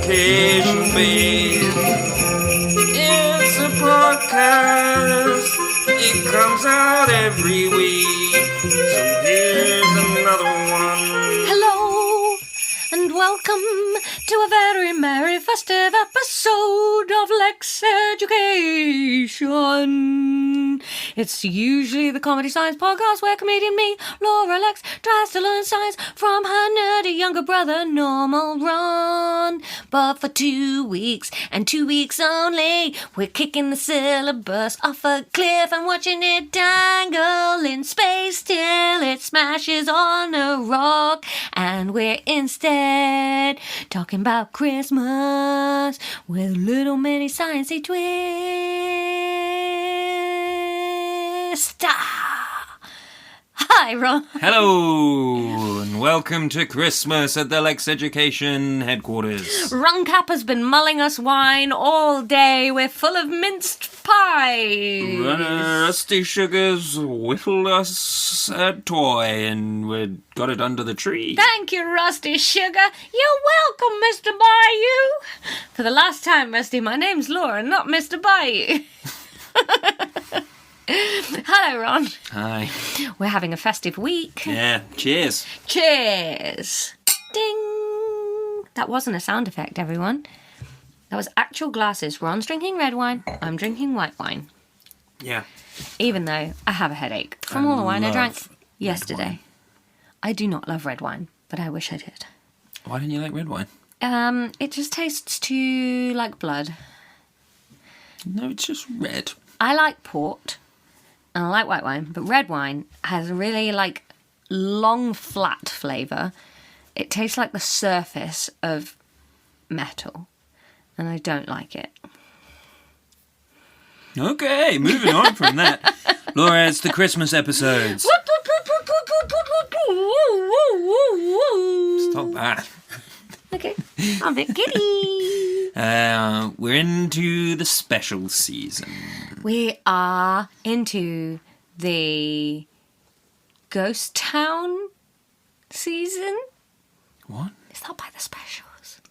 Education, babe. It's a podcast. It comes out every week. So here's another one. Hello, and welcome to a very merry festive episode of Lexx Education. It's usually the comedy science podcast where comedian me, Laura Lexx, tries to learn science from her nerdy younger brother, Normal Ron. But for 2 weeks, and 2 weeks only, we're kicking the syllabus off a cliff and watching it dangle in space till it smashes on a rock. And we're instead talking about Christmas with a little mini sciencey twist. Hi, Ron. Hello, and welcome to Christmas at the Lexx Education headquarters. Ron Cap has been mulling us wine all day. We're full of minced pies. Rusty Sugars whittled us a toy and we got it under the tree. Thank you, Rusty Sugar. You're welcome, Mr. Bayou. For the last time, Rusty, my name's Laura, not Mr. Bayou. Hello, Ron. Hi. We're having a festive week. Yeah, cheers. Cheers. Ding. That wasn't a sound effect, everyone. That was actual glasses. Ron's drinking red wine. I'm drinking white wine. Yeah. Even though I have a headache from all the wine I drank love yesterday. wine. I do not love red wine, but I wish I did. Why didn't you like red wine? It just tastes too like blood. No, it's just red. I like port and I like white wine, but red wine has a really long flat flavour. It tastes like the surface of metal, and I don't like it. Okay, moving on from that. Laura, it's the Christmas episodes. Stop that. Okay, I'm a bit giddy. We're into the special season. We are into the Ghost Town season. What? Is that by the Specials?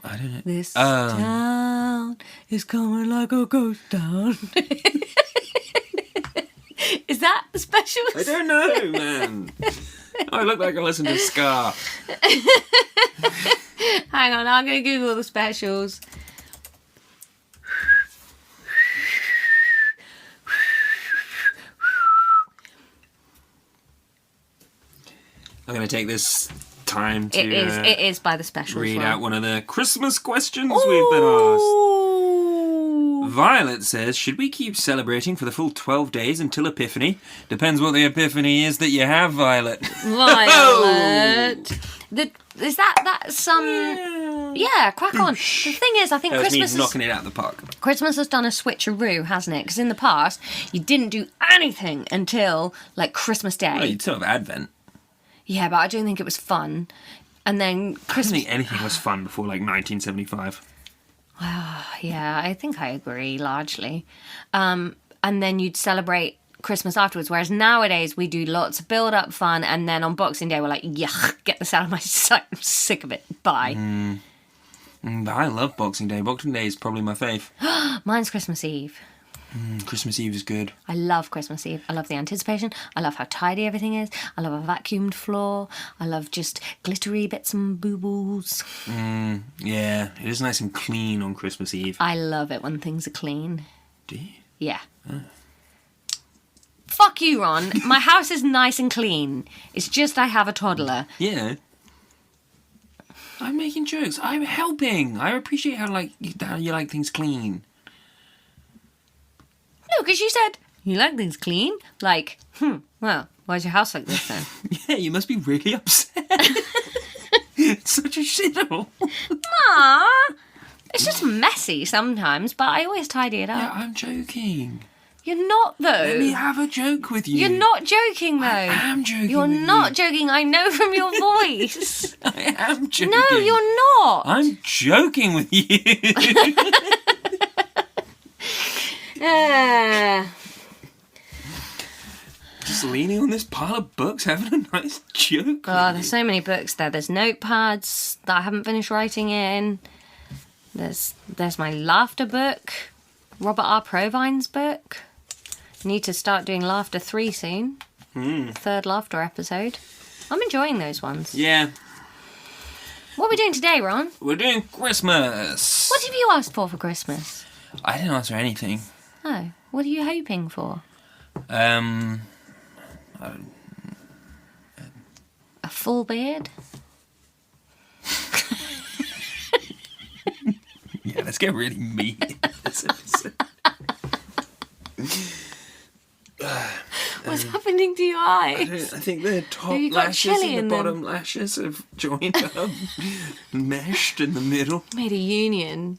I don't know. This town is coming like a ghost town. Is that the Specials? I don't know, man. I look like I listen to ska. Hang on, I'm going to Google the Specials. I'm going to take this time to It is by the Specials. read Ron. out one of the Christmas questions we've been asked. Ooh. Violet says, should we keep celebrating for the full 12 days until Epiphany? Depends what the Epiphany is that you have, Violet. Violet. Is that some... Yeah, crack on. The thing is, I think That was me Christmas knocking it out of the park. Christmas has done a switcheroo, hasn't it? Because in the past, you didn't do anything until, Christmas Day. Well, you'd still have Advent. Yeah, but I don't think it was fun. And then I don't Christmas... think anything was fun before, 1975. Yeah, I think I agree, largely. And then you'd celebrate Christmas afterwards, whereas nowadays we do lots of build-up fun, and then on Boxing Day we're like, yuck, get this out of my sight, I'm sick of it, bye. But I love Boxing Day. Boxing Day is probably my fave. Mine's Christmas Eve. Christmas Eve is good. I love Christmas Eve. I love the anticipation. I love how tidy everything is. I love a vacuumed floor. I love just glittery bits and boo-boos. Yeah, it is nice and clean on Christmas Eve. I love it when things are clean. Do you? Yeah. Fuck you, Ron. My house is nice and clean. It's just I have a toddler. Yeah. I'm making jokes. I'm helping. I appreciate how you like things clean. No, because you said, you like things clean? Well, why's your house like this then? Yeah, you must be really upset. It's such a shithole. Aww. It's just messy sometimes, but I always tidy it Yeah, up. I'm joking. You're not, though. Let me have a joke with you. You're not joking, though. I am joking. You're with not you. joking. I know from your voice. I am joking. No, you're not. I'm joking with you. Just leaning on this pile of books, having a nice joke. Oh, there's so many books there. There's notepads that I haven't finished writing in. There's my laughter book, Robert R. Provine's book. Need to start doing Laughter 3 soon. Third laughter episode. I'm enjoying those ones. Yeah. What are we doing today, Ron? We're doing Christmas. What have you asked for Christmas? I didn't ask for anything. Oh, what are you hoping for? A full beard? Yeah, let's get really mean in this episode. What's happening to your eyes? I think the top you got lashes chili and in the them? bottom lashes have joined up, meshed in the middle. Made a union.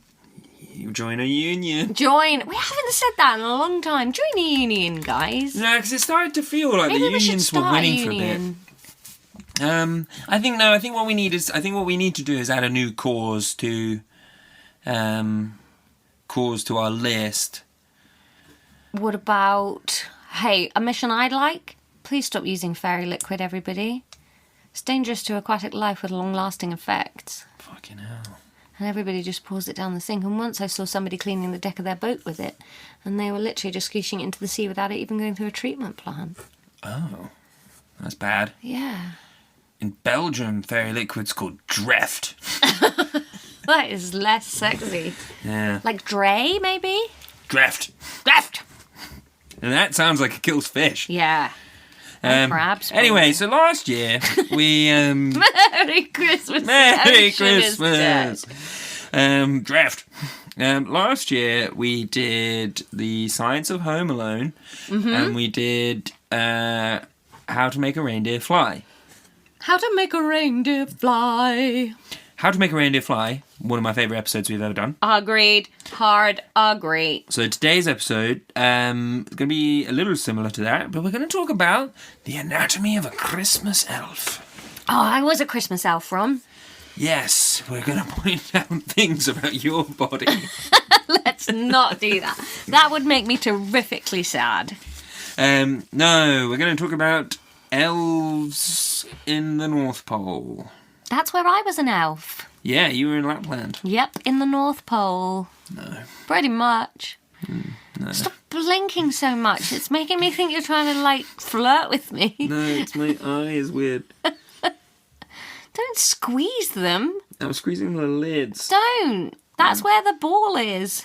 You join a union. Join. We haven't said that in a long time. Join a union, guys. No, because it started to feel like Maybe the we should unions were start winning a for a bit. union. I think what we need to do is add a new cause to our list. What about, hey, a mission I'd like? Please stop using fairy liquid, everybody. It's dangerous to aquatic life with long-lasting effects. Fucking hell. And everybody just pours it down the sink. And once I saw somebody cleaning the deck of their boat with it, and they were literally just squishing it into the sea without it even going through a treatment plant. Oh, that's bad. Yeah. In Belgium, fairy liquid's called Dreft. That is less sexy. Yeah. Like Dre, maybe? Dreft. Left! And that sounds like it kills fish. Yeah. And crabs. Anyway, so last year we Merry Christmas. Merry Ocean is Christmas. dead. Draft. Last year we did the Science of Home Alone, and we did How to Make a Reindeer Fly. How to make a reindeer fly. How to Make a Reindeer Fly, one of my favourite episodes we've ever done. Agreed. Hard agree. So today's episode is going to be a little similar to that, but we're going to talk about the anatomy of a Christmas elf. Oh, I was a Christmas elf, Ron. Yes, we're going to point out things about your body. Let's not do that. That would make me terrifically sad. No, we're going to talk about elves in the North Pole. That's where I was an elf. Yeah, you were in Lapland. Yep, in the North Pole. No. Pretty much. No. Stop blinking so much. It's making me think you're trying to, flirt with me. No, it's my eye is weird. Don't squeeze them. I'm squeezing the lids. Don't. That's where the ball is.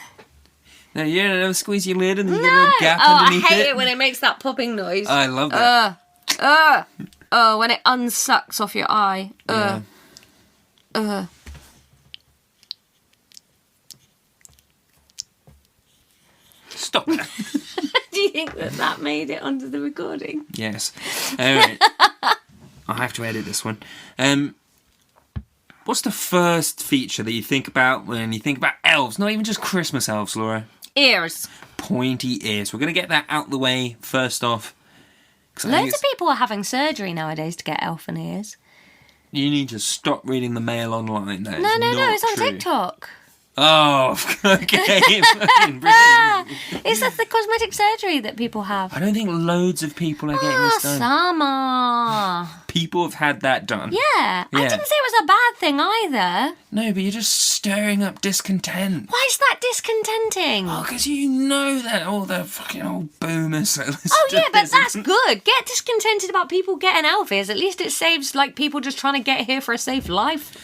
No, you don't ever squeeze your lid and then you get a little gap underneath I hate it. it when it makes that popping noise. I love that. When it unsucks off your eye. Stop that. Do you think that made it onto the recording? Yes. Alright. I'll have to edit this one. What's the first feature that you think about when you think about elves? Not even just Christmas elves, Laura. Ears. Pointy ears. We're going to get that out the way first off. Loads of people are having surgery nowadays to get elfin ears. You need to stop reading the mail online. That is No, not it's on true. TikTok. Oh, okay. Fucking brilliant. It's the cosmetic surgery that people have. I don't think loads of people are getting this done. Summer. People have had that done. Yeah. I didn't say it was a bad thing either. No, but you're just stirring up discontent. Why is that discontenting? Oh, because you know that all the fucking old boomers that listen Oh, to yeah, but this. that's good. Get discontented about people getting elf ears. At least it saves, people just trying to get here for a safe life.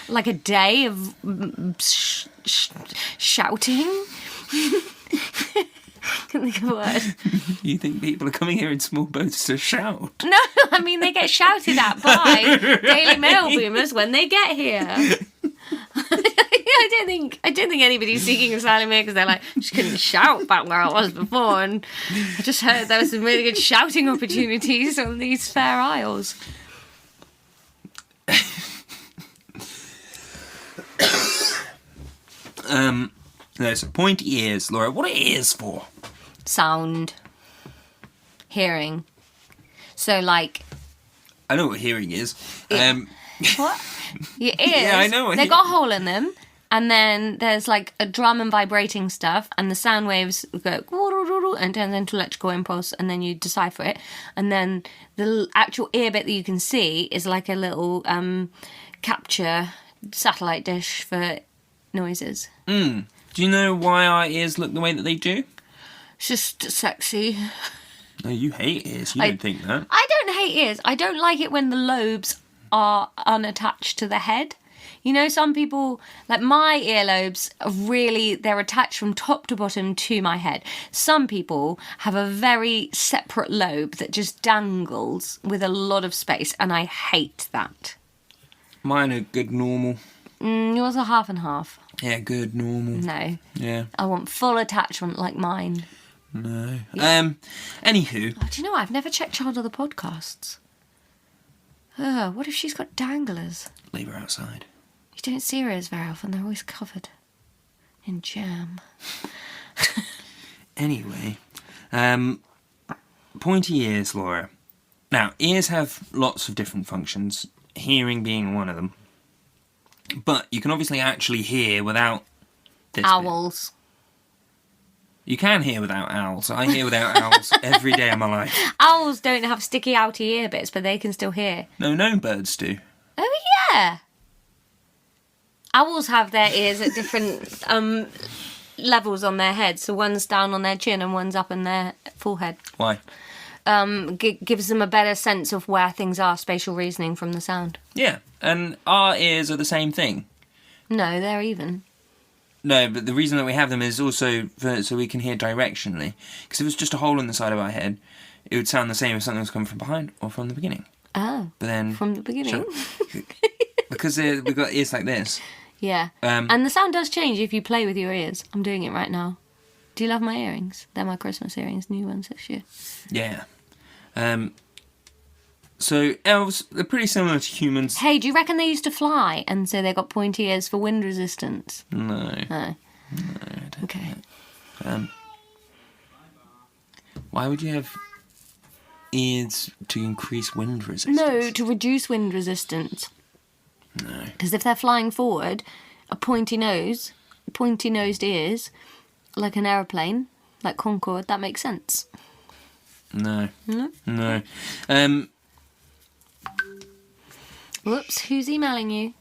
Like a day of shouting. Couldn't think of a word. You think people are coming here in small boats to shout? No, I mean they get shouted at by Daily Mail boomers when they get here. I don't think anybody's seeking asylum here because they're like, just couldn't shout back where I was before, and I just heard there was some really good shouting opportunities on these fair isles. No, so pointy ears, Laura. What are ears for? Sound. Hearing. So, I know what hearing is. What? Your ears. Yeah, I know what They got a hole in them, and then there's a drum and vibrating stuff, and the sound waves go and turns into electrical impulse, and then you decipher it, and then the actual ear bit that you can see is like a little capture satellite dish for noises. Do you know why our ears look the way that they do? It's just sexy. No, you hate ears. You don't think that. I don't hate ears. I don't like it when the lobes are unattached to the head. You know, some people, like my earlobes, they're attached from top to bottom to my head. Some people have a very separate lobe that just dangles with a lot of space, and I hate that. Mine are good normal. Yours are half and half. Yeah, good normal. No. Yeah. I want full attachment like mine. No. Yeah. Anywho. Oh, do you know what? I've never checked Child of the Podcasts. What if she's got danglers? Leave her outside. You don't see her ears very often. They're always covered in jam. Anyway. Pointy ears, Laura. Now, ears have lots of different functions, hearing being one of them. But you can obviously actually hear without this Owls. bit. You can hear without owls. I hear without owls every day of my life. Owls don't have sticky outy ear bits, but they can still hear. No birds do. Oh, yeah. Owls have their ears at different levels on their head. So one's down on their chin and one's up in their forehead. Why? Gives them a better sense of where things are, spatial reasoning from the sound. Yeah, and our ears are the same thing. No, they're even. No, but the reason that we have them is also so we can hear directionally. Because if it was just a hole in the side of our head, it would sound the same if something was coming from behind or from the beginning. Oh, but then from the beginning? Because we've got ears like this. Yeah, and the sound does change if you play with your ears. I'm doing it right now. Do you love my earrings? They're my Christmas earrings, new ones this year. Yeah. So elves, they're pretty similar to humans. Hey, do you reckon they used to fly and so they got pointy ears for wind resistance? No. Oh. No, I don't Okay. think. Why would you have ears to increase wind resistance? No, to reduce wind resistance. No. Because if they're flying forward, a pointy-nosed ears, like an aeroplane, like Concorde, that makes sense. No. No. Whoops, who's emailing you?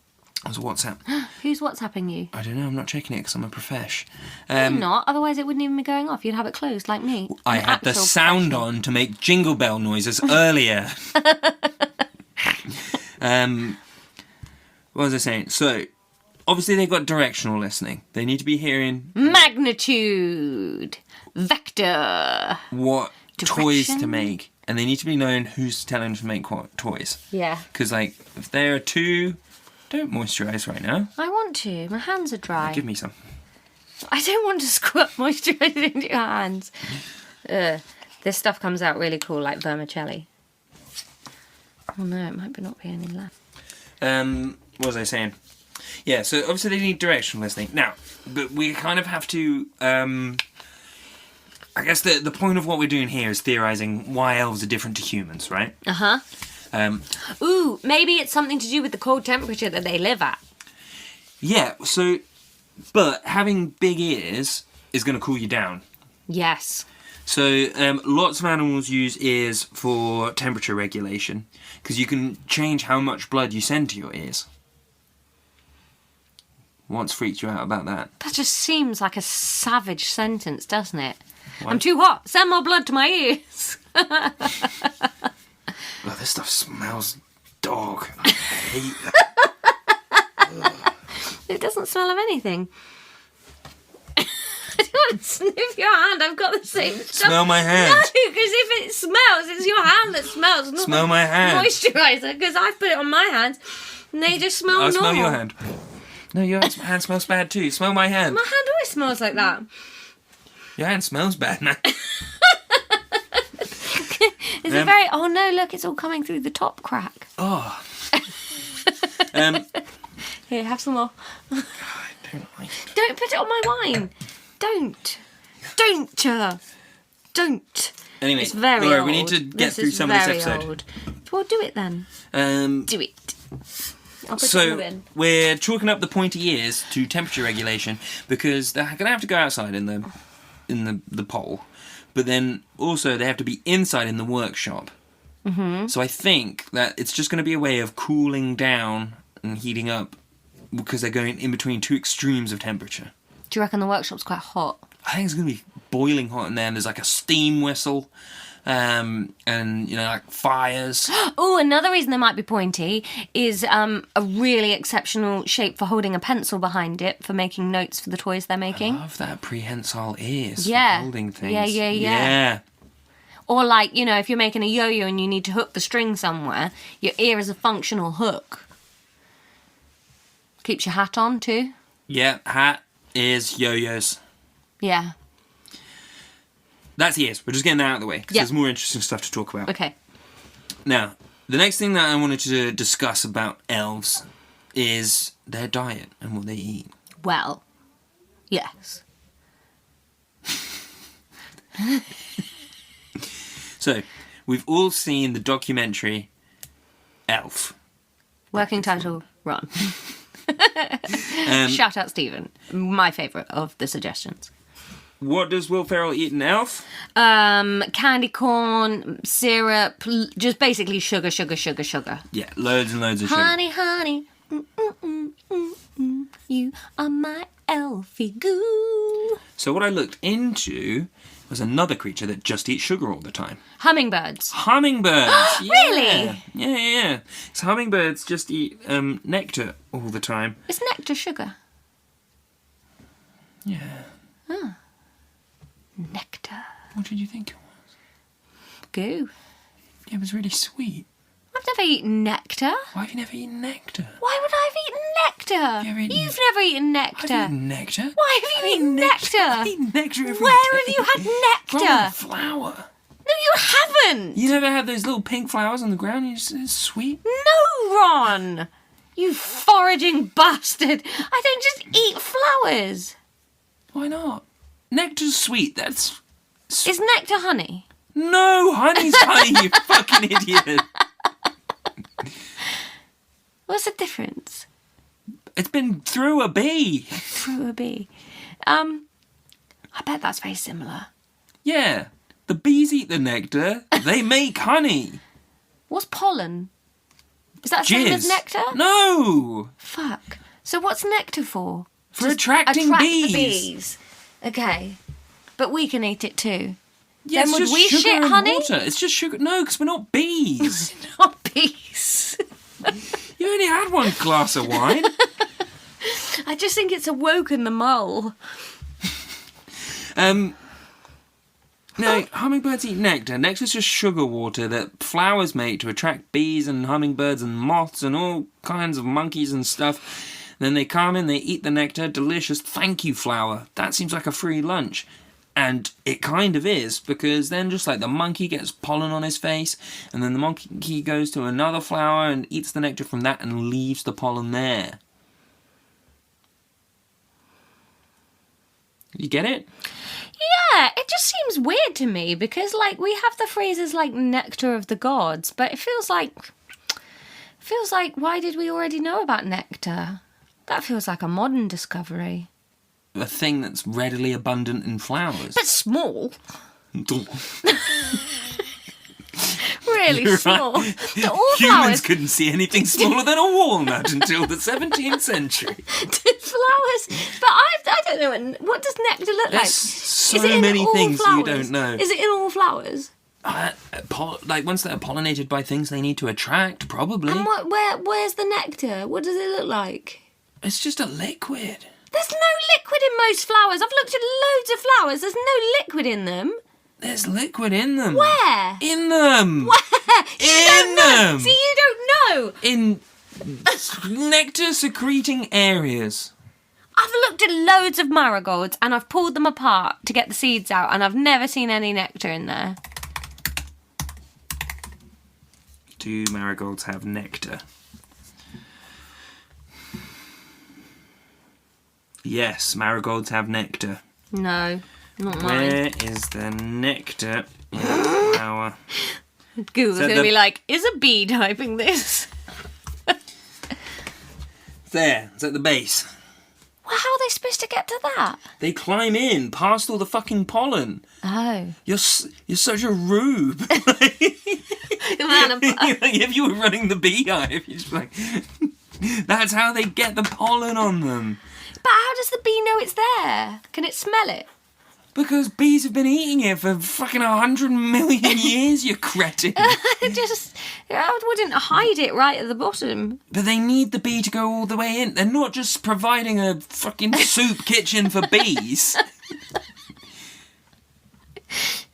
It was WhatsApp. Who's WhatsApping you? I don't know, I'm not checking it because I'm a profesh. You're not, otherwise it wouldn't even be going off. You'd have it closed, like me. I had the sound on to make jingle bell noises earlier. What was I saying? So, obviously they've got directional listening. They need to be hearing... Magnitude. Vector. What Direction. Toys to make. And they need to be knowing who's telling them to make what toys. Yeah. Because, like, if there are two... Don't moisturise right now. I want to. My hands are dry. Give me some. I don't want to squirt moisturiser into your hands. This stuff comes out really cool, like vermicelli. Oh no, it might not be any left. What was I saying? Yeah, so obviously they need directional listening. Now, but we kind of have to... I guess the point of what we're doing here is theorising why elves are different to humans, right? Uh-huh. Ooh, maybe it's something to do with the cold temperature that they live at. Yeah, so... But having big ears is going to cool you down. Yes. So lots of animals use ears for temperature regulation because you can change how much blood you send to your ears. What's freaked you out about that? That just seems like a savage sentence, doesn't it? What? I'm too hot. Send more blood to my ears. Well, this stuff smells dog. I hate that. It doesn't smell of anything. I don't want to sniff your hand. I've got the same stuff. Smell my hand. No, because if it smells, it's your hand that smells. Not Smell my hand. Moisturiser, because I've put it on my hands and they just smell normal. I'll smell your hand. No, your hand smells bad too. Smell my hand. My hand always smells like that. Your hand smells bad now. Is it very... Oh no, look, it's all coming through the top crack. Oh. Here, have some more. I don't like it. Don't put it on my wine. Don't. Don't. Anyway, It's very Laura, old. we need to get through is some of this very episode. Old. Well, do it then. Do it. I'll put it in the So bin. we're chalking up the pointy ears to temperature regulation because they're going to have to go outside in the pole, but then also they have to be inside in the workshop. Mm-hmm. So I think that it's just going to be a way of cooling down and heating up because they're going in between two extremes of temperature. Do you reckon the workshop's quite hot? I think it's going to be boiling hot in there, and there's like a steam whistle, and, you know, like fires. Oh, another reason they might be pointy is a really exceptional shape for holding a pencil behind it for making notes for the toys they're making. I love that prehensile ears for Yeah. holding things. Yeah. Or like, you know, if you're making a yo-yo and you need to hook the string somewhere, your ear is a functional hook. Keeps your hat on too. Yeah, hat, ears, yo-yos. Yeah. That's ears. We're just getting that out of the way, because Yeah. there's more interesting stuff to talk about. Okay. Now, the next thing that I wanted to discuss about elves is their diet and what they eat. Well, yes. So, we've all seen the documentary Elf. Working title, run. Shout out Stephen. My favourite of the suggestions. What does Will Ferrell eat in Elf? Candy corn, syrup, just basically sugar. Yeah, loads and loads of sugar. Honey, you are my elfie goo. So what I looked into was another creature that just eats sugar all the time. Hummingbirds. Hummingbirds! Really? Yeah. So hummingbirds just eat nectar all the time. Is nectar sugar? Yeah. Nectar. What did you think it was? Goo. It was really sweet. I've never eaten nectar. Why have you never eaten nectar? Why would I have eaten nectar? Have you ever eaten- You've never eaten nectar. I've eaten nectar. Why have you eaten nectar? I've eaten nectar every Where day. have you had From a nectar? flower. No, you haven't. You never had those little pink flowers on the ground? It's sweet. No, Ron. You foraging bastard. I don't just eat flowers. Why not? Nectar's sweet. That's... Is nectar honey? No, honey's honey, you fucking idiot. What's the difference? It's been through a bee. Through a bee. I bet that's very similar. Yeah. The bees eat the nectar. They make honey. What's pollen? Is that the same as Jizz. nectar? No. Fuck. So what's nectar for? For Just attracting attract bees. The bees. Okay. But we can eat it too. Yeah, Then it's would just we sugar shit and honey? water. It's just sugar. No, because we're not bees. Not bees. You only had one glass of wine. I just think it's awoken the mole. No, hummingbirds eat nectar. Nectar's just sugar water that flowers make to attract bees and hummingbirds and moths and all kinds of monkeys and stuff. Then they come in, they eat the nectar. Delicious. Thank you, flower. That seems like a free lunch. And it kind of is, because then just like the monkey gets pollen on his face, and then the monkey goes to another flower and eats the nectar from that and leaves the pollen there. You get it? Yeah, it just seems weird to me because, like, we have the phrases like nectar of the gods, but it feels like, why did we already know about nectar? That feels like a modern discovery. A thing that's readily abundant in flowers. But small. Really You're small. right. Do all Humans flowers... couldn't see anything smaller than a walnut until the 17th century. Do flowers... But I don't know, what does nectar look There's like? so Is it in many all things flowers? you don't know. Is it in all flowers? Like once they're pollinated by things they need to attract, probably. And where's the nectar? What does it look like? It's just a liquid. There's no liquid in most flowers. I've looked at loads of flowers. There's no liquid in them. There's liquid in them. Where? In them. Where? In them. See, you don't know. In nectar secreting areas. I've looked at loads of marigolds and I've pulled them apart to get the seeds out and I've never seen any nectar in there. Do marigolds have nectar? Yes, marigolds have nectar. No, not mine. Where is the nectar in a flower? Google's that going to the- be like, is a bee typing this? There, it's at the base. Well, how are they supposed to get to that? They climb in past all the fucking pollen. Oh. You're such a rube. Man, Like, if you were running the beehive, you'd just be like, That's how they get the pollen on them. But how does the bee know it's there? Can it smell it? Because bees have been eating it for fucking 100 million years, you cretin. I wouldn't hide it right at the bottom. But they need the bee to go all the way in. They're not just providing a fucking soup kitchen for bees.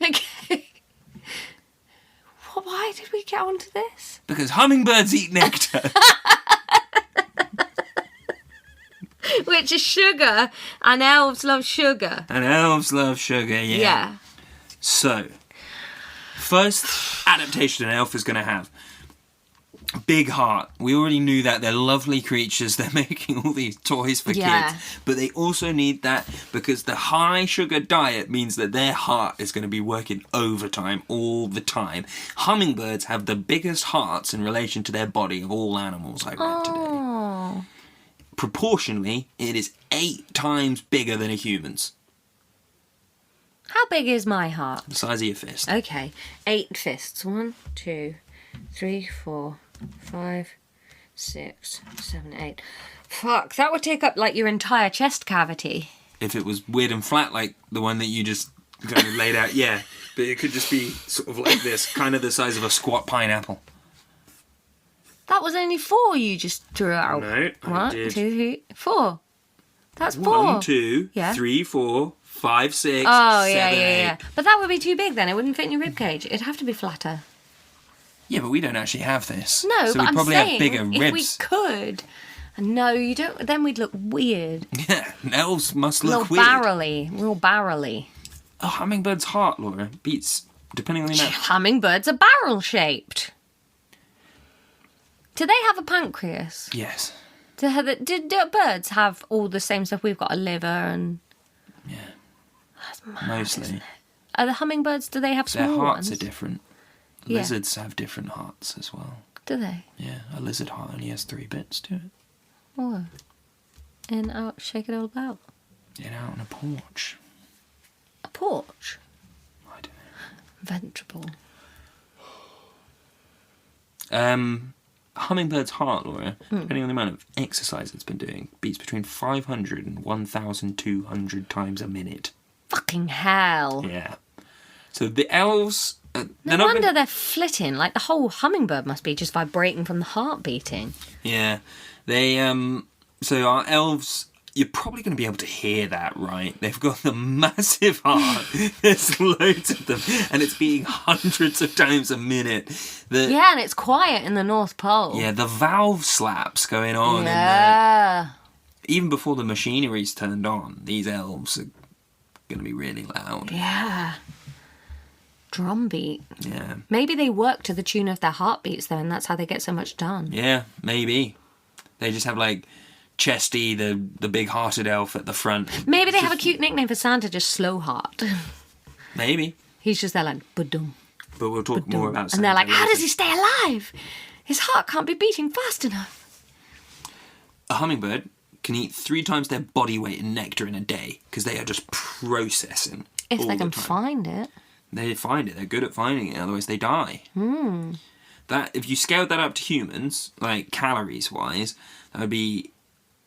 Okay. Why did we get onto this? Because hummingbirds eat nectar. Which is sugar, and elves love sugar. And elves love sugar, yeah. So, first adaptation an elf is going to have. Big heart. We already knew that. They're lovely creatures. They're making all these toys for kids. But they also need that because the high sugar diet means that their heart is going to be working overtime all the time. Hummingbirds have the biggest hearts in relation to their body of all animals I read today. Proportionally, it is 8 times bigger than a human's. How big is my heart? The size of your fist. Okay, 8 fists. 1, 2, 3, 4, 5, 6, 7, 8. Fuck, that would take up like your entire chest cavity. If it was weird and flat like the one that you just kind of laid out, yeah. But it could just be sort of like this, kind of the size of a squat pineapple. That was only 4 you just threw out. No, I 1, did. 2, 3, 4. That's 4. 1, 2, 3, 4, 5, 6, Oh, 7, yeah. 8. But that would be too big then. It wouldn't fit in your ribcage. It'd have to be flatter. Yeah, but we don't actually have this. No, so but we'd I'm probably saying have bigger if ribs. we could. No, you don't. Then we'd look weird. Yeah, elves must look Real weird. Real barrely. A hummingbird's heart, Laura, beats, depending on the amount. Hummingbirds are barrel-shaped. Do they have a pancreas? Yes. Do birds have all the same stuff? We've got a liver and... Yeah. That's mad, Mostly. isn't it? Are the hummingbirds, do they have small Their hearts ones? are different. Yeah. Lizards have different hearts as well. Do they? Yeah, a lizard heart only has 3 bits to it. Oh. In, out, shake it all about. In, out on a porch. A porch? I don't know. Ventrable. Hummingbird's heart, Laura, depending on the amount of exercise it's been doing, beats between 500 and 1,200 times a minute. Fucking hell. Yeah. So the elves... No wonder they're flitting. Like, the whole hummingbird must be just vibrating from the heart beating. Yeah. They, so our elves... You're probably going to be able to hear that, right? They've got the massive heart. There's loads of them. And it's beating hundreds of times a minute. Yeah, and it's quiet in the North Pole. Yeah, the valve slaps going on. Yeah. Even before the machinery's turned on, these elves are going to be really loud. Yeah. Drumbeat. Yeah. Maybe they work to the tune of their heartbeats, though, and that's how they get so much done. Yeah, maybe. They just have, like... Chesty, the big-hearted elf at the front. Maybe they have a cute nickname for Santa, just Slow Heart. Maybe. He's just there like, ba-dum. But we'll talk more about Santa. And they're like, how later. does he stay alive? His heart can't be beating fast enough. A hummingbird can eat 3 times their body weight in nectar in a day because they are just processing. If all they the can time. find it. They find it. They're good at finding it. Otherwise, they die. That if you scaled that up to humans, like calories-wise, that would be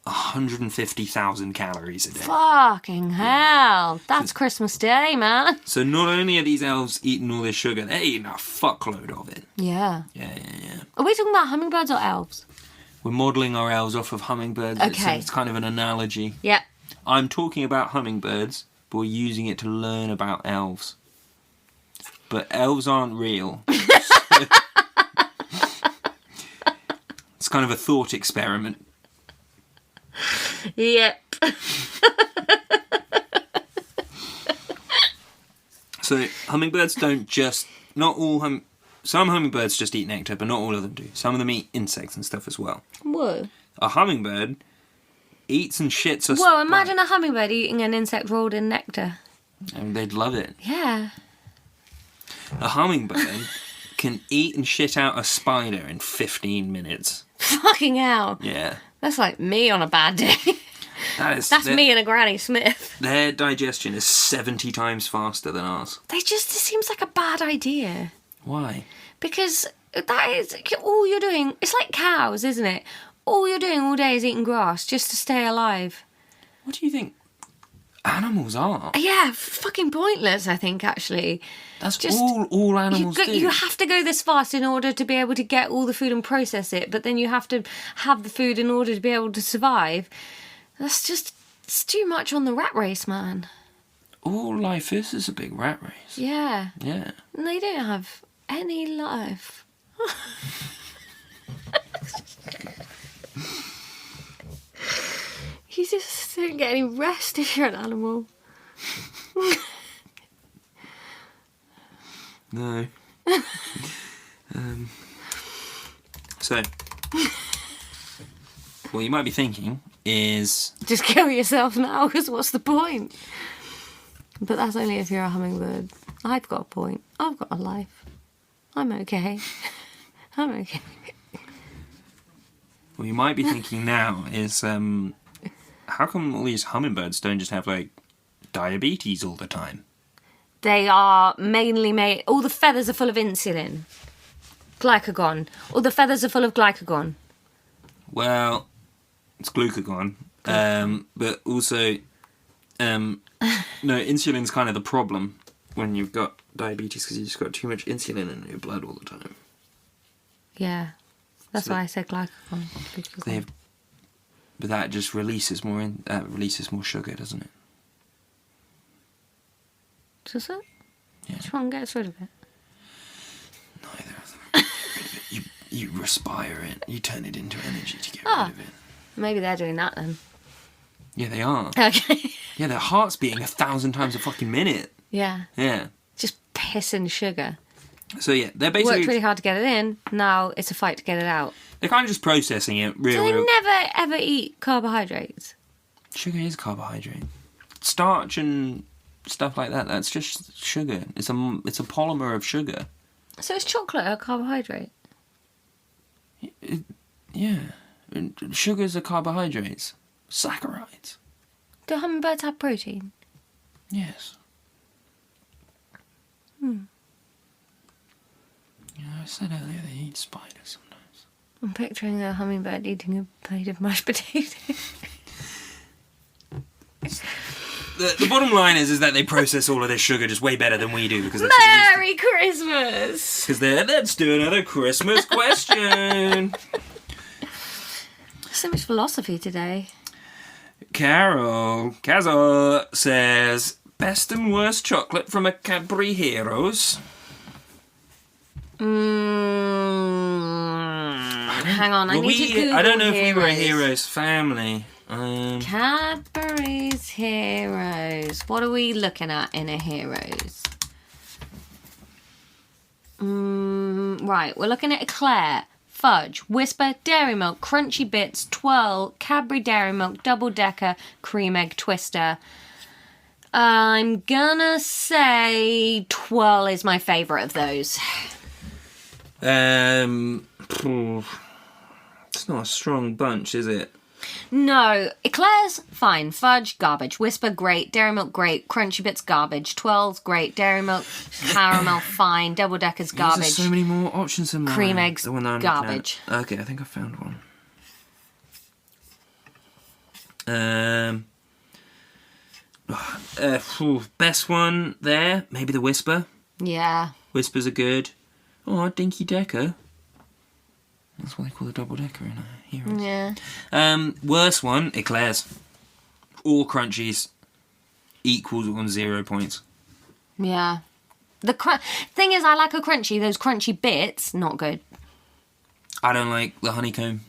150,000 calories a day. Fucking hell. That's Christmas Day, man. So not only are these elves eating all this sugar, they're eating a fuckload of it. Yeah. Yeah. Are we talking about hummingbirds or elves? We're modelling our elves off of hummingbirds. Okay. It's kind of an analogy. Yeah. I'm talking about hummingbirds, but we're using it to learn about elves. But elves aren't real. It's kind of a thought experiment. Yep. So hummingbirds don't just... Not all... Some hummingbirds just eat nectar, but not all of them do. Some of them eat insects and stuff as well. Whoa. A hummingbird eats and shits a... Whoa, imagine a hummingbird eating an insect rolled in nectar. And they'd love it. Yeah. A hummingbird can eat and shit out a spider in 15 minutes. Fucking hell. Yeah. That's like me on a bad day. That's me and a Granny Smith. Their digestion is 70 times faster than ours. It seems like a bad idea. Why? Because that is all you're doing. It's like cows, isn't it? all you're doing all day is eating grass just to stay alive. What do you think animals are? Yeah, fucking pointless, I think, actually. That's just all animals do. You have to go this fast in order to be able to get all the food and process it, but then you have to have the food in order to be able to survive. It's too much on the rat race, man. All life is a big rat race. Yeah. Yeah. And they don't have any life. You just don't get any rest if you're an animal. No. So, what you might be thinking is... Just kill yourself now, because what's the point? But that's only if you're a hummingbird. I've got a point. I've got a life. I'm okay. I'm okay. What you might be thinking now is, how come all these hummingbirds don't just have, like, diabetes all the time? They are mainly made... All the feathers are full of insulin. Glycagon. All the feathers are full of glycagon. Well, it's glucagon. But also, no, insulin's kind of the problem when you've got diabetes because you've just got too much insulin in your blood all the time. Yeah. That's why I said glycagon. But that just releases more sugar, doesn't it? Does it? Yeah. Which one gets rid of it? Neither of them. You respire it. You turn it into energy to get rid of it. Maybe they're doing that then. Yeah, they are. Okay. Yeah, their heart's beating 1,000 times a fucking minute. Yeah. Yeah. Just pissing sugar. So yeah, they're basically... Worked really hard to get it in. Now it's a fight to get it out. They're kind of just processing it. Do they never ever eat carbohydrates? Sugar is carbohydrate. Starch and stuff like that, that's just sugar. It's a polymer of sugar. So is chocolate a carbohydrate? Yeah. Sugars are carbohydrates. Saccharides. Do hummingbirds have protein? Yes. Yeah, I said earlier they eat spiders sometimes. I'm picturing a hummingbird eating a plate of mashed potatoes. The bottom line is that they process all of this sugar just way better than we do because Merry Christmas! Because let's do another Christmas question. So much philosophy today. Carol says, best and worst chocolate from a Cadbury Heroes. Hang on, I need to Google I don't know if we were a Heroes. Heroes family. Cadbury's Heroes. What are we looking at in a Heroes? Right, we're looking at Eclair, Fudge, Whisper, Dairy Milk, Crunchy Bits, Twirl, Cadbury Dairy Milk, Double Decker, Cream Egg Twister. I'm gonna say Twirl is my favourite of those. It's not a strong bunch, is it? No, Eclair's fine. Fudge, garbage. Whisper, great. Dairy Milk, great. Crunchy Bits, garbage. Twirl's great. Dairy Milk, caramel, fine. Double Decker's, garbage. There's so many more options than mine. Cream Eggs, the one that I'm garbage. Okay, I think I found one. Best one there, maybe the Whisper. Yeah. Whispers are good. Oh, Dinky Decker. That's what they call the double decker in Heroes. Yeah. Worst one, Eclairs. All crunchies equals on 0 points. Yeah. The thing is, I like a crunchy. Those crunchy bits, not good. I don't like the honeycomb.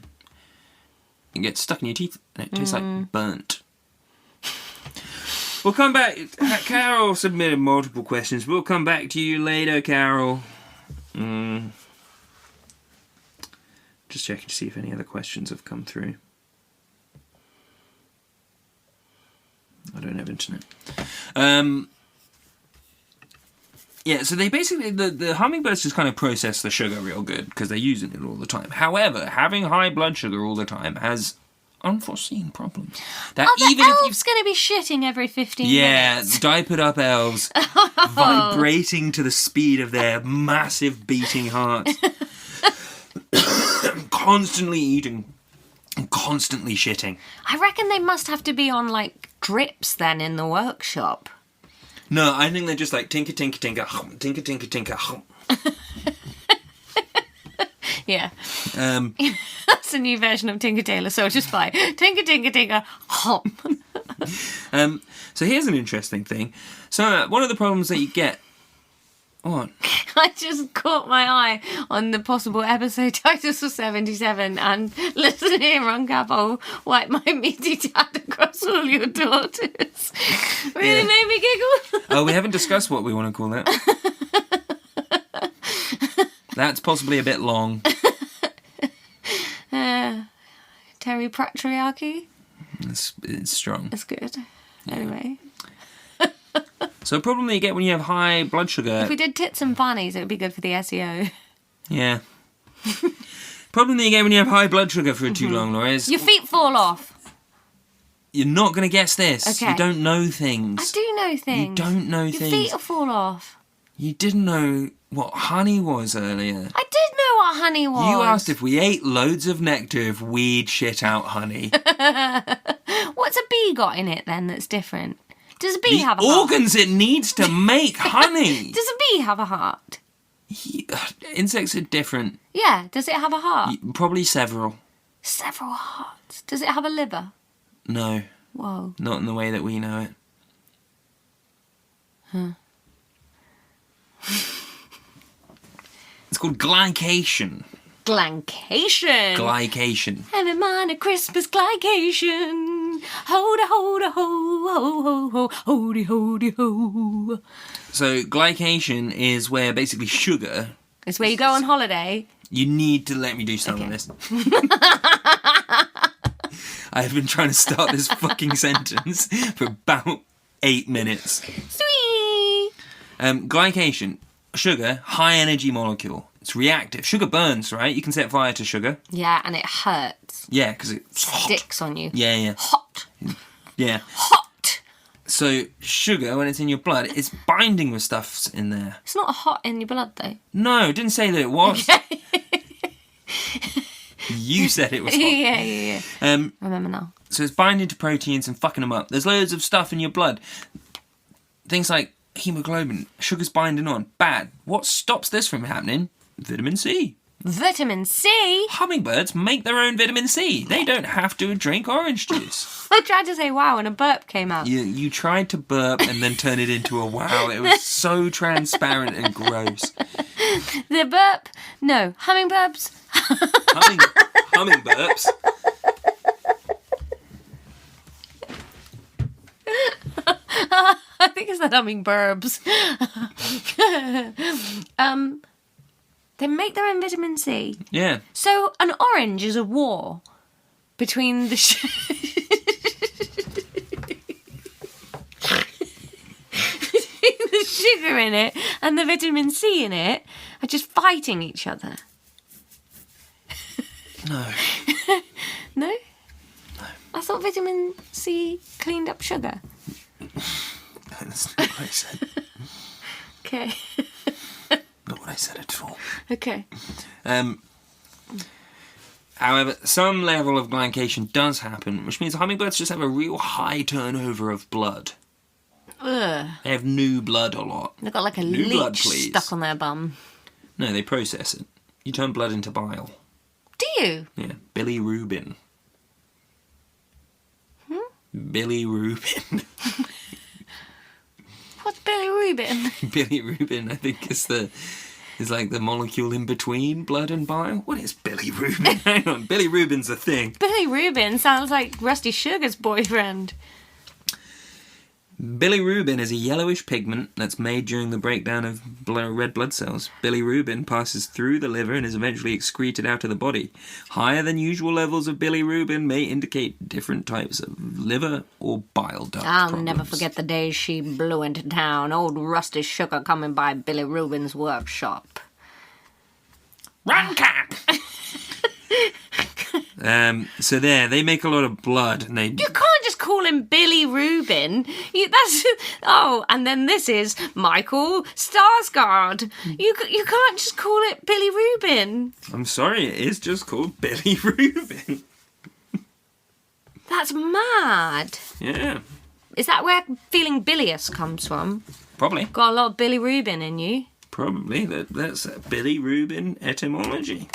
It gets stuck in your teeth and it tastes like burnt. We'll come back. Carol submitted multiple questions. We'll come back to you later, Carol. Just checking to see if any other questions have come through. I don't have internet. Yeah, so they basically, the hummingbirds just kind of process the sugar real good because they're using it all the time. However, having high blood sugar all the time has unforeseen problems. That the elves going to be shitting every 15 minutes? Yeah, diapered up elves vibrating to the speed of their massive beating hearts. Constantly eating I'm constantly shitting. I reckon they must have to be on, like, drips then in the workshop. No, I think they're just like tinker, tinker, tinker, hum, tinker, tinker, tinker, hum. Yeah. That's a new version of Tinker Tailor Soldier Spy. Tinker, tinker, tinker, hop. So here's an interesting thing. So one of the problems that you get... What? I just caught my eye on the possible episode titles for 77 and listening Ron Capo wipe my meaty dad across all your daughters. Really made me giggle. Oh, we haven't discussed what we want to call it. That's possibly a bit long. Terry Patriarchy. It's strong. That's good. Anyway. So a problem that you get when you have high blood sugar... If we did tits and fannies, it would be good for the SEO. Yeah. Problem that you get when you have high blood sugar for too long, Laura, is... Your feet fall off. You're not going to guess this. Okay. You don't know things. I do know things. You don't know Your things. feet will fall off. You didn't know what honey was earlier. I did know what honey was. You asked if we ate loads of nectar if we'd shit out honey. What's a bee got in it then that's different? Does a bee have a heart? Organs it needs to make honey. Does a bee have a heart? Insects are different. Yeah. Does it have a heart? Probably several. Several hearts. Does it have a liver? No. Whoa. Not in the way that we know it. Huh. It's called glycation. Glycation. Glycation. Having mine a Christmas glycation. Ho-da, ho-da, ho, ho, ho, ho, ho-de, ho-de, ho. So glycation is where basically sugar... It's where you go on holiday. You need to let me do some of this. I've been trying to start this fucking sentence for about 8 minutes. Sweet. Glycation. Sugar, high energy molecule. It's reactive. Sugar burns, right? You can set fire to sugar. Yeah, and it hurts. Yeah, because it's hot. Sticks on you. Yeah. Hot. Yeah. Hot. So sugar, when it's in your blood, it's binding with stuff in there. It's not hot in your blood, though. No, it didn't say that it was. You said it was hot. Yeah. Remember now. So it's binding to proteins and fucking them up. There's loads of stuff in your blood. Things like hemoglobin, sugar's binding on. Bad. What stops this from happening? Vitamin C. Vitamin C? Hummingbirds make their own vitamin C. They don't have to drink orange juice. I tried to say wow and a burp came out. You tried to burp and then turn it into a wow. It was so transparent and gross. The burp? No. Hummingbirds? Hummingburps. I think it's the hummingbirbs. They make their own vitamin C. Yeah. So an orange is a war between the the sugar in it and the vitamin C in it are just fighting each other. No. No? No. I thought vitamin C cleaned up sugar. That's not what I said. Okay. Not what I said at all. Okay. However, some level of glycation does happen, which means hummingbirds just have a real high turnover of blood. Ugh. They have new blood a lot. They've got like a New blood, leech please. stuck on their bum. No, they process it. You turn blood into bile. Do you? Yeah, bilirubin. Bilirubin. What's bilirubin? Bilirubin, I think, is like the molecule in between blood and bile. What is bilirubin? Hang on, bilirubin's a thing. Bilirubin sounds like Rusty Sugar's boyfriend. Bilirubin is a yellowish pigment that's made during the breakdown of red blood cells. Bilirubin passes through the liver and is eventually excreted out of the body. Higher than usual levels of bilirubin may indicate different types of liver or bile duct I'll problems. never forget the day she blew into town. Old Rusty Sugar coming by Bilirubin's workshop. Run, Cap! So they make a lot of blood, and they... You can't just call him Billy Rubin. And then this is Michael Skarsgård. You can't just call it Billy Rubin. I'm sorry, it is just called Bilirubin. That's mad. Yeah, Is that where feeling bilious comes from? probably. Got a lot of Billy Rubin in you. Probably. That's Billy Rubin etymology.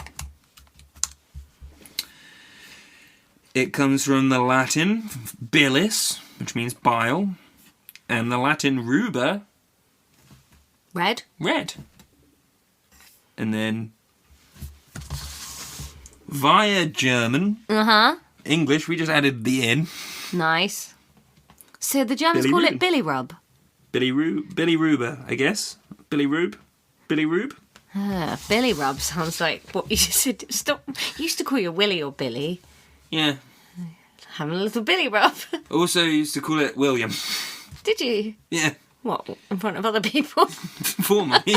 It comes from the Latin bilis, which means bile, and the Latin ruber, Red. red. And then via German, English, we just added the in. Nice. So the Germans Billy call Rubin. it Billy Rub. Billy Ruber, I guess. Billy Rube. Billy Rub sounds like what you just said. Stop. You used to call you Willie or Billy. Yeah. Having a little Billy Rub. Also used to call it William. Did you? Yeah. What? In front of other people? Formerly.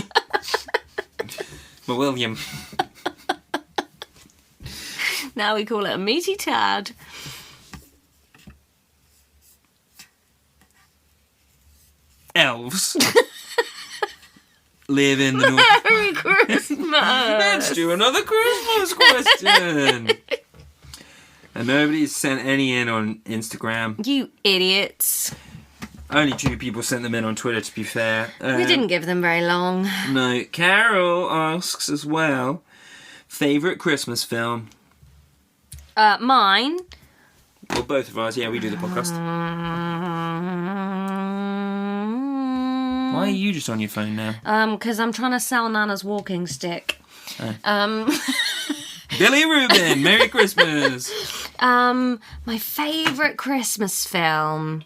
But William. Now we call it a meaty tad. Elves live in the North. Merry Christmas! Let's do another Christmas question. And nobody's sent any in on Instagram. You idiots. Only 2 people sent them in on Twitter, to be fair. We didn't give them very long. No. Carol asks as well, favourite Christmas film? Mine. Well, both of ours. Yeah, we do the podcast. Why are you just on your phone now? Because I'm trying to sell Nana's walking stick. Billy Rubin, Merry Christmas. My favourite Christmas film.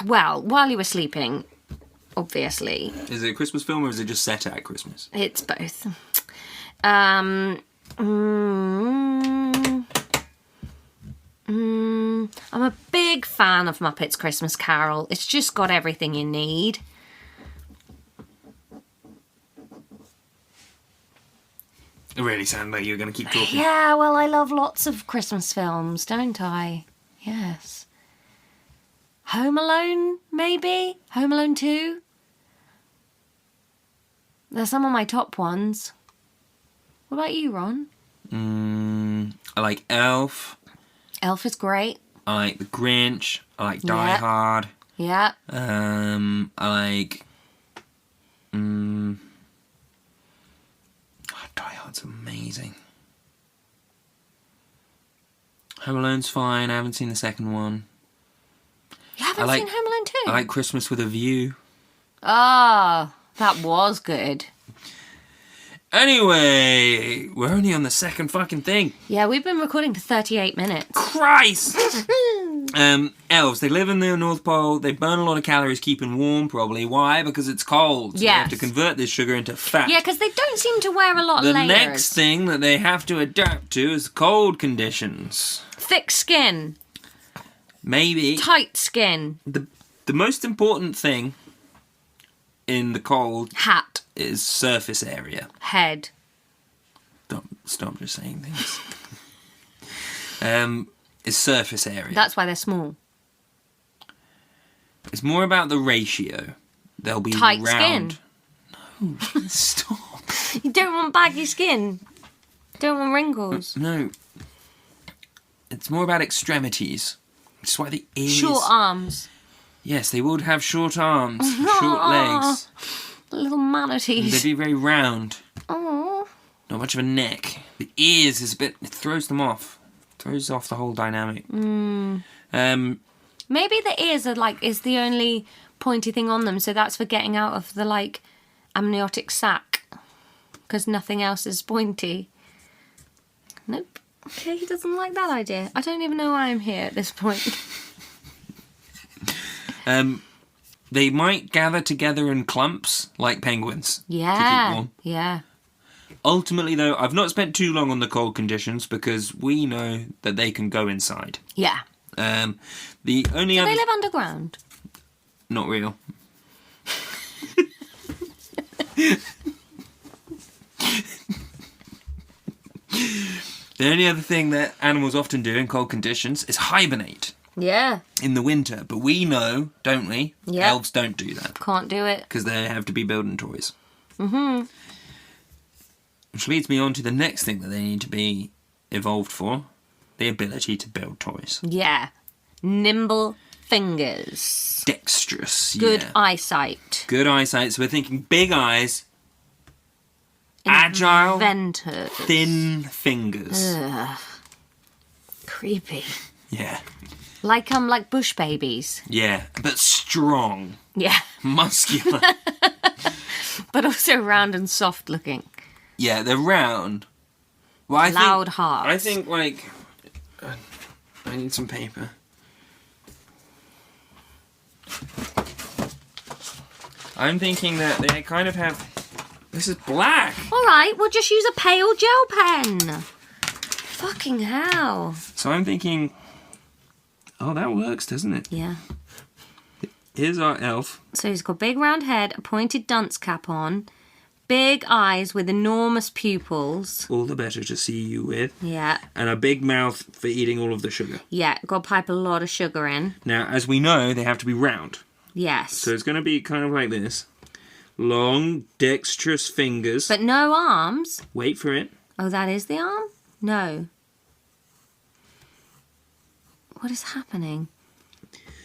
Well, While You Were Sleeping, obviously. Is it a Christmas film or is it just set at Christmas? It's both. I'm a big fan of Muppets Christmas Carol. It's just got everything you need. It really sounded like you were going to keep talking. Yeah, well, I love lots of Christmas films, don't I? Yes. Home Alone, maybe? Home Alone 2? They're some of my top ones. What about you, Ron? I like Elf. Elf is great. I like The Grinch. I like Die Yeah. Hard. Yeah. I like... Die Hard's amazing. Home Alone's fine. I haven't seen the second one. You haven't like- seen Home Alone 2? I like Christmas with a View. Ah, that was good. Anyway, we're only on the second fucking thing. Yeah, we've been recording for 38 minutes. Christ! Elves, they live in the North Pole. They burn a lot of calories keeping warm, probably. Why? Because it's cold. So they have to Yes. convert this sugar into fat. Yeah, because they don't seem to wear a lot The of layers. next thing that they have to adapt to is cold conditions. Thick skin, Maybe tight skin, the most important thing in the cold hat, is surface area. head. Stop just saying things. Is surface area. That's why they're small. It's more about the ratio. They'll be Tight round. No, stop. You don't want baggy skin. Don't want wrinkles. No. It's more about extremities. Which is why the ears... Short arms. Yes, they would have short arms, short legs. Little manatees. They'd be very round. Oh. Not much of a neck. The ears is a bit... It throws them off. Throws off the whole dynamic. Maybe the ears is the only pointy thing on them, so that's for getting out of the amniotic sac. Because nothing else is pointy. Nope. Okay, he doesn't like that idea. I don't even know why I'm here at this point. They might gather together in clumps, like penguins, to keep Yeah. warm. Yeah. Ultimately, though, I've not spent too long on the cold conditions because we know that they can go inside. Yeah. The only Do other... they live underground? Not real. The only other thing that animals often do in cold conditions is hibernate Yeah. in the winter. But we know, don't we? Yeah. Elves don't do that Can't do it. because they have to be building toys. Mm-hmm. Which leads me on to the next thing that they need to be evolved for. the ability to build toys. Yeah. Nimble fingers. Dexterous, Good yeah. eyesight. Good eyesight. So we're thinking big eyes, agile, Inventors. thin fingers. Ugh. Creepy. Yeah. Like bush babies. Yeah, but strong, Yeah. muscular. But also round and soft looking. Yeah, they're round. Well, Loud hearts. I think, like... I need some paper. I'm thinking that they kind of have... This is black. All right, we'll just use a pale gel pen. Fucking hell. So I'm thinking... Oh, that works, doesn't it? Yeah. Here's our elf. So he's got big round head, a pointed dunce cap on, big eyes with enormous pupils. All the better to see you with. Yeah. And a big mouth for eating all of the sugar. Yeah, got to pipe a lot of sugar in. Now, as we know, they have to be round. Yes. So it's going to be kind of like this. Long, dexterous fingers. But no arms. Wait for it. Oh, that is the arm? No. What is happening?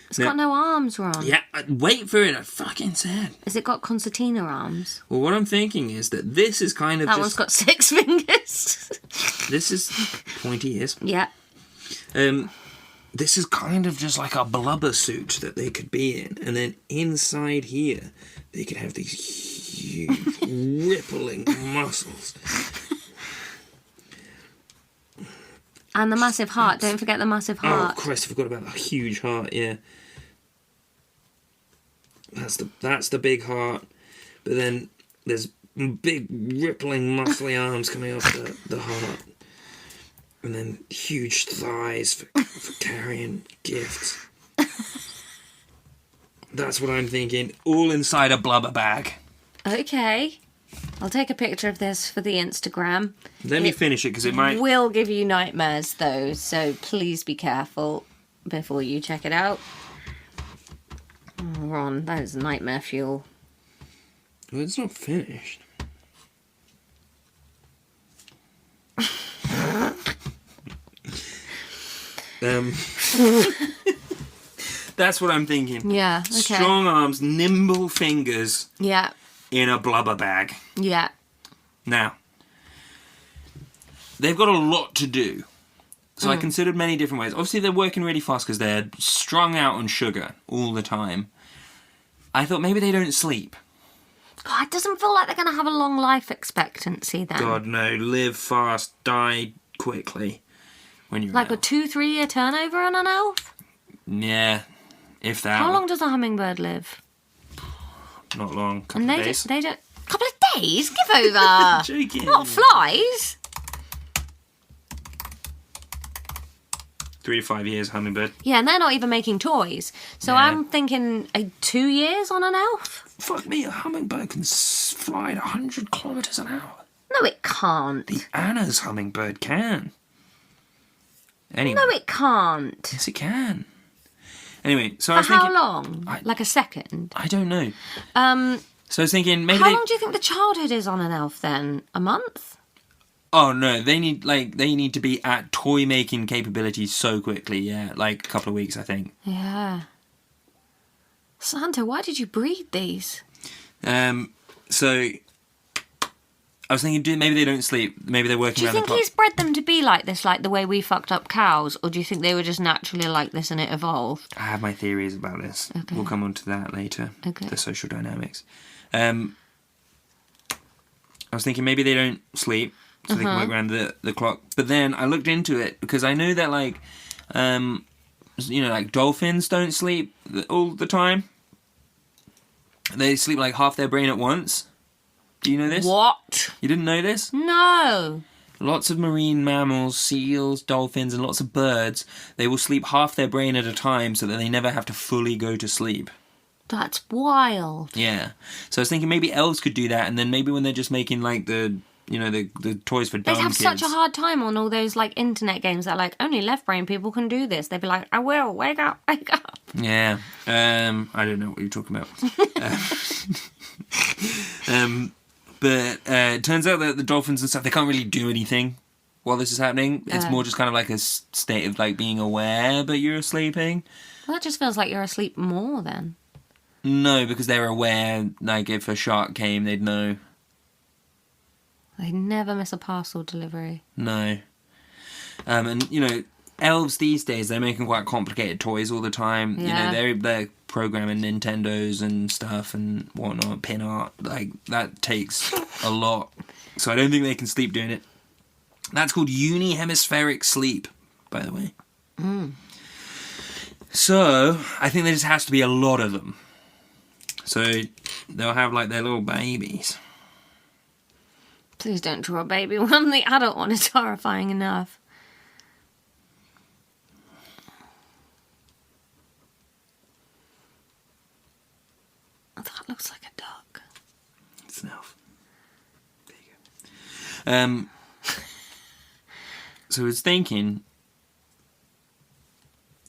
It's got no arms, Ron. Yeah, wait for it, I fucking said. Has it got concertina arms? Well, what I'm thinking is that this is kind of That just... one's got 6 fingers. This is pointy ears. Yeah. This is kind of just like a blubber suit that they could be in. And then inside here, they could have these huge, rippling muscles. And the massive heart. Don't forget the massive heart. Oh, Christ, I forgot about the huge heart, yeah. That's the big heart. But then there's big, rippling, muscly arms coming off the heart. And then huge thighs for carrying gifts. That's what I'm thinking. All inside a blubber bag. Okay. I'll take a picture of this for the Instagram. Let me finish it, because it might... Will give you nightmares, though, so please be careful before you check it out. Oh, Ron, that is nightmare fuel. Well, it's not finished. That's what I'm thinking. Yeah, okay. Strong arms, nimble fingers Yeah, in a blubber bag. yeah. Now, they've got a lot to do. So I considered many different ways. Obviously, they're working really fast because they're strung out on sugar all the time. I thought maybe they don't sleep. God, it doesn't feel like they're going to have a long life expectancy then. God, no. Live fast, die quickly. When you're Like an a 2-3 year turnover on an elf? Yeah, if that. How long does a hummingbird live? Not long. Couple And of they days. don't... Couple of days? Give over. Joking. Not flies. 3 to 5 years, hummingbird. Yeah, and they're not even making toys. So Yeah. I'm thinking 2 years on an elf? Fuck me, a hummingbird can fly at 100 kilometres an hour. No, it can't. The Anna's hummingbird can. Anyway. No, it can't. Yes, it can. Anyway, so I For was how thinking... long? Like a second? I don't know. Um, So I was thinking maybe how they... long do you think the childhood is on an elf then? A month? Oh, no, they need to be at toy-making capabilities so quickly, yeah. Like a couple of weeks, I think. Yeah. Santa, why did you breed these? So... I was thinking, maybe they don't sleep. Maybe they're working Do you around think the clock. he's bred them to be like this, like the way we fucked up cows? Or do you think they were just naturally like this and it evolved? I have my theories about this. Okay. We'll come on to that later. Okay. The social dynamics. I was thinking maybe they don't sleep, so they can work around the clock. But then I looked into it, because I know that, like, like dolphins don't sleep all the time. They sleep like half their brain at once. Do you know this? What? You didn't know this? No. Lots of marine mammals, seals, dolphins, and lots of birds, they will sleep half their brain at a time so that they never have to fully go to sleep. That's wild. Yeah. So I was thinking maybe elves could do that, and then maybe when they're just making, like, the toys for dumb They'd have kids. such a hard time on all those, like, internet games that, like, only left brain people can do this. They'd be like, I will, wake up, wake up. Yeah. I don't know what you're talking about. But it turns out that the dolphins and stuff, they can't really do anything. while this is happening. It's more just kind of like a state of like being aware, but you're sleeping. Well, that just feels like you're asleep more then. No, because they're aware. Like if a shark came, they'd know. They never miss a parcel delivery. No. And you know, elves these days, they're making quite complicated toys all the time. Yeah. You know, they're programming Nintendos and stuff and whatnot, pin art. Like that takes a lot. So I don't think they can sleep doing it. That's called unihemispheric sleep, by the way. So I think there just has to be a lot of them. So they'll have like their little babies. Please don't draw a baby one. The adult one is horrifying enough. That looks like a duck. It's an elf. There you go. So I was thinking,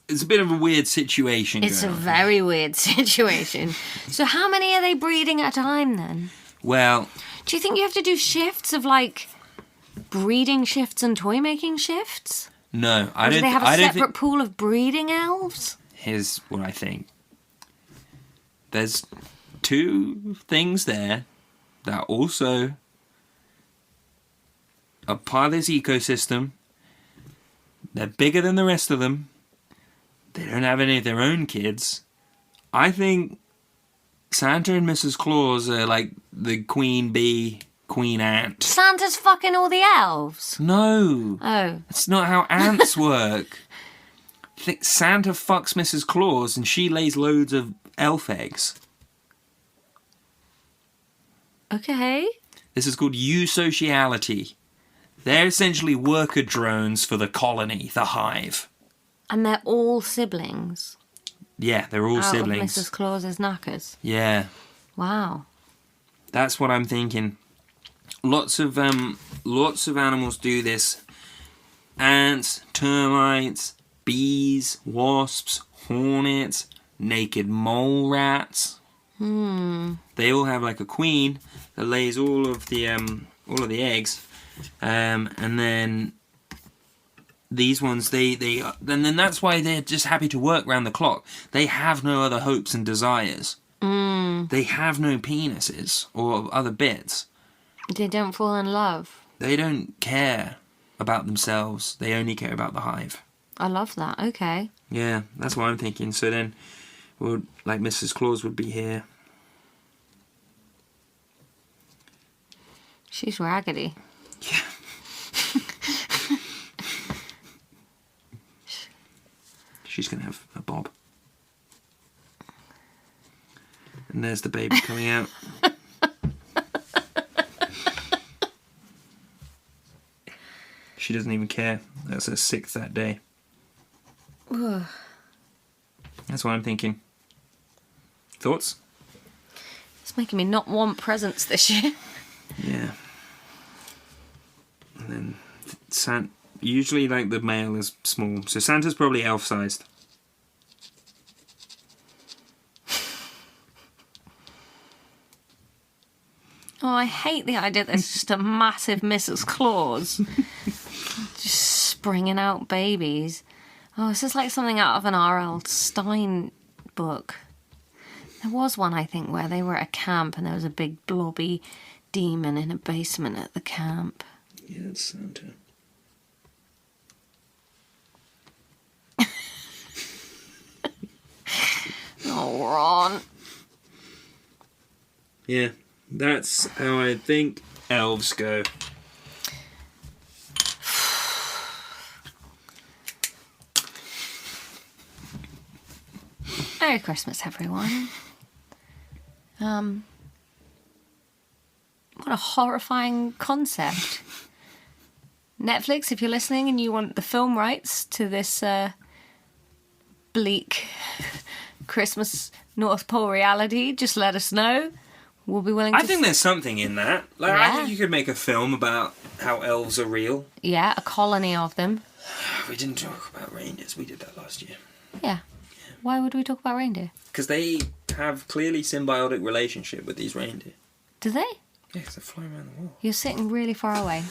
it's a bit of a weird situation. It's a going on. very weird situation. So how many are they breeding at a time then? Well, Do you think you have to do shifts of like breeding shifts and toy making shifts? no, I Or do don't. they have a I don't separate pool of breeding elves? Here's what I think. There's two things there that also are part of this ecosystem. They're bigger than the rest of them. They don't have any of their own kids. I think Santa and Mrs. Claus are like the queen bee, queen ant. Santa's fucking all the elves. No, Oh. that's not how ants work. Santa fucks Mrs. Claus and she lays loads of elf eggs. Okay. This is called eusociality. They're essentially worker drones for the colony, the hive. And they're all siblings. Yeah, they're all Out siblings. of Mrs. Claus's knackers. Yeah, Wow. that's what I'm thinking. Lots of animals do this. Ants, termites, bees, wasps, hornets, naked mole rats. They all have like a queen that lays all of the eggs, and then these ones and then that's why they're just happy to work round the clock. They have no other hopes and desires. They have no penises or other bits. They don't fall in love. They don't care about themselves. They only care about the hive. I love that. Okay. Yeah, that's what I'm thinking. So then, well, like Mrs. Claus would be here. She's raggedy. Yeah. She's going to have a bob. And there's the baby coming out. She doesn't even care. That's her 6th that day. That's what I'm thinking. Thoughts? It's making me not want presents this year. Yeah. And then usually like the male is small, so Santa's probably elf-sized. Oh, I hate the idea that there's just a massive Mrs. Claus just springing out babies. Oh, this is like something out of an R.L. Stein book. There was one, I think, where they were at a camp and there was a big blobby demon in a basement at the camp. Yeah, it's Santa. Oh, Ron. Yeah, that's how I think elves go. Merry Christmas, everyone. What a horrifying concept. Netflix, if you're listening and you want the film rights to this bleak Christmas North Pole reality, just let us know. We'll be willing to... I think there's something in that. Like, Yeah. I think you could make a film about how elves are real. Yeah, a colony of them. We didn't talk about reindeers. We did that last year. Yeah. Why would we talk about reindeer? Because they have clearly symbiotic relationship with these reindeer. Do they? Yeah, because they fly around the world. You're sitting really far away.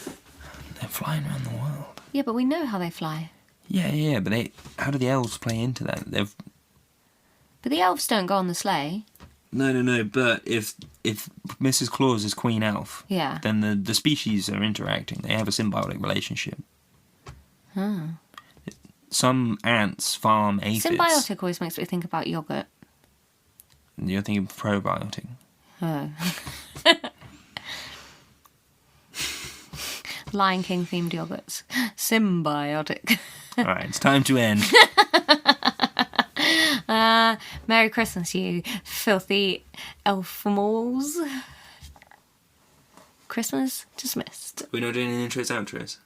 They're flying around the world. Yeah, but we know how they fly. Yeah, but how do the elves play into that? But the elves don't go on the sleigh. No, but if Mrs. Claus is Queen Elf, Yeah. then the species are interacting. They have a symbiotic relationship. Some ants farm aphids. Symbiotic always makes me think about yogurt. You're thinking probiotic. Oh. Lion King themed yogurts. Symbiotic. Alright, it's time to end. Merry Christmas, you filthy elfimals. Christmas dismissed. We're not doing any intros, outros.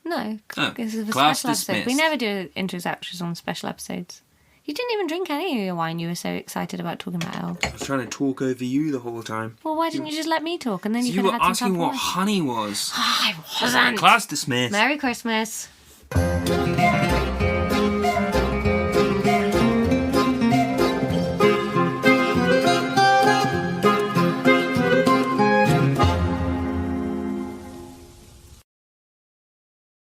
No, Oh, this is a class special episode. We dismissed. never do intros, outros on special episodes. You didn't even drink any of your wine. You were so excited about talking about elves. I was trying to talk over you the whole time. Well, why didn't you just let me talk and then you You could were have had some asking time what for honey was. I wasn't. Class dismissed. Merry Christmas.